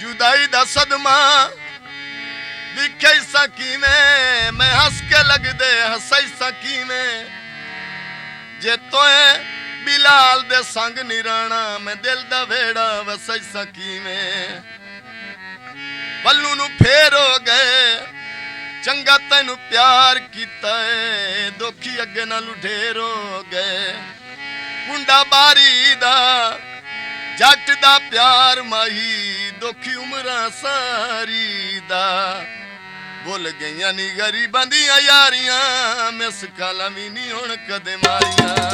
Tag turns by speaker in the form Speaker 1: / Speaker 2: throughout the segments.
Speaker 1: जुदाई दा सदमा दिखे सकीवें मैं हंस के लगदे हंसई सकीवें जे तोए बिलाल दे संग निराना मैं दिल दा वेड़ा वसई सकीवें पल्लू नू फेर हो गए चंगा तैनू प्यार कीता है दुखी अगे नालू ढेर हो गए कुंडा बारी दा जट दा प्यार माही दुखी उमरा सारी दा भुल गईयां नी गरीबां दियां यारियां मिस काला भी नी हुण कदे मारियां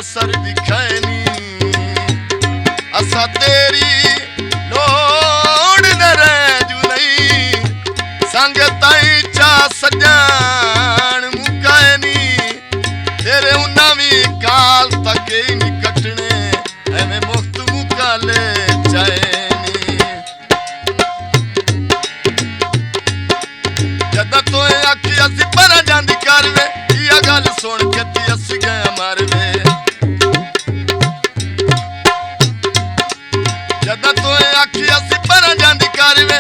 Speaker 1: असर दिखाए नी असा तेरी लोड़ न रह नहीं संग ताई चा सजान मुकाए नी तेरे उन्ना भी काल तक ही नहीं कटने एवें मुफ्त मुका ले जाए नी जदा तो आखी असी पर जांदी कर वे इया गल सुन के ती असी गया मार वे जदा तो आखी असी पर जांदी कर वे